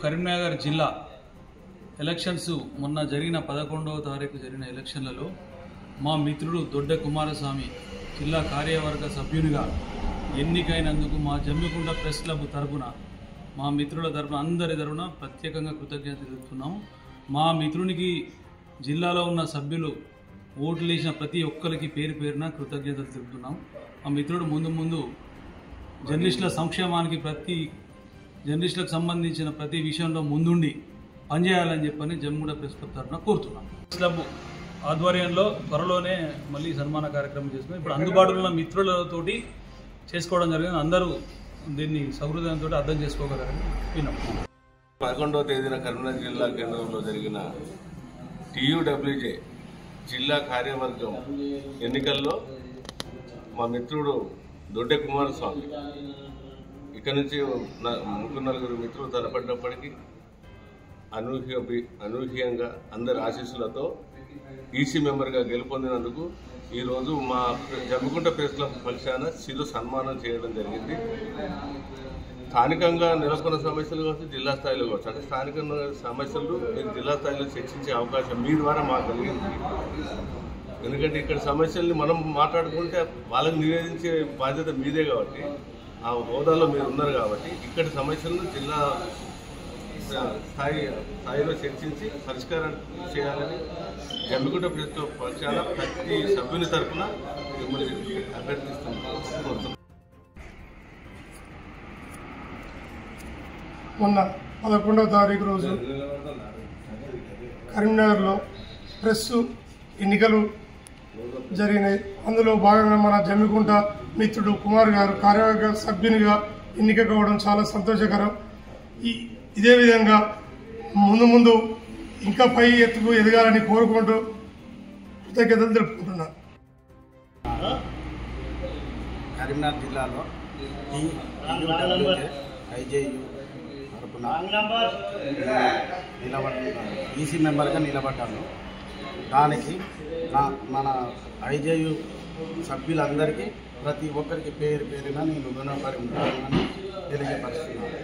కరీంనగర్ జిల్లా ఎలక్షన్స్ మొన్న జరిగిన 11వ తారీఖు జరిగిన ఎలక్షన్లలో మా మిత్రుడు దొడ్డ కుమారస్వామి జిల్లా కార్యవర్గ సభ్యునిగా ఎన్నికైనందుకు మా జమ్మికుంట ప్రెస్ క్లబ్ తరపున మా మిత్రుల తరపున అందరి తరపున ప్రత్యేకంగా కృతజ్ఞత తెలుపుతున్నాము। మా మిత్రునికి జిల్లాలో ఉన్న సభ్యులు ఓట్లు వేసిన ప్రతి ఒక్కరికి పేరు పేరున కృతజ్ఞతలు తెలుపుతున్నాము। మా మిత్రుడు ముందు జర్నలిస్టుల సంక్షేమానికి జర్నలిస్టులకు సంబంధించిన ప్రతి విషయంలో ముందుండి పనిచేయాలని చెప్పని జమ్మికుంట ప్రెస్ క్లబ్ తరపున కోరుతున్నాం। ప్రెస్ క్లబ్ ఆధ్వర్యంలో త్వరలోనే మళ్ళీ సన్మాన కార్యక్రమం చేసుకుని ఇప్పుడు అందుబాటులో ఉన్న మిత్రులతోటి చేసుకోవడం జరిగింది। అందరూ దీన్ని సౌహృదయంతో అర్థం చేసుకోగలరని విన్నాం। 11వ తేదీన కరీంనగర్ జిల్లా కేంద్రంలో జరిగిన TUWJ జిల్లా కార్యవర్గం ఎన్నికల్లో మా మిత్రుడు దొడ్డ కుమారస్వామి ఇక్కడ నుంచి ముగ్గురు మిత్రులు తలపడినప్పటికీ అనూహ్యంగా అందరి ఆశీస్సులతో ఈసీ మెంబర్గా గెలుపొందినందుకు ఈరోజు మా జమ్మికుంట ప్రెస్ క్లబ్ పక్షాన చిరు సన్మానం చేయడం జరిగింది। స్థానికంగా నెలకొన్న సమస్యలు కావచ్చు, జిల్లా స్థాయిలో కావచ్చు, అంటే స్థానిక సమస్యలు మీరు జిల్లా స్థాయిలో చర్చించే అవకాశం మీ ద్వారా మాకు కలిగింది। ఎందుకంటే ఇక్కడ సమస్యల్ని మనం మాట్లాడుకుంటే వాళ్ళకి నివేదించే బాధ్యత మీదే కాబట్టి, ఆ హోదాలో మీరు ఉన్నారు కాబట్టి ఇక్కడి సమస్యలను జిల్లా స్థాయిలో చర్చించి పరిష్కారం చేయాలని జమ్మికుంట ప్రెస్ క్లబ్ పక్షాన ప్రతి సభ్యుని తరఫున మిమ్మల్ని అభ్యర్థిస్తున్నాం। మొన్న 11వ తారీఖు రోజు కరీంనగర్లో ప్రెస్ ఎన్నికలు జరిగినాయి। అందులో భాగంగా మన జమ్మికుంట మిత్రుడు కుమార్ గారు కార్యవర్గ సభ్యునిగా ఎన్నిక కావడం చాలా సంతోషకరం। ఇదే విధంగా ముందు ఇంకా పై ఎత్తుకు ఎదగాలని కోరుకుంటూ కృతజ్ఞతలు తెలుపుకుంటున్నాను। కరీంనగర్ జిల్లాలో IJU తరపున ఈసీ మెంబర్గా నిలబడ్డాను। దానికి మన IJU సభ్యులందరికీ ప్రతి ఒక్కరికి పేరు పేరున నేను రుణపడి ఉంటానని తెలియపరుస్తున్నాను।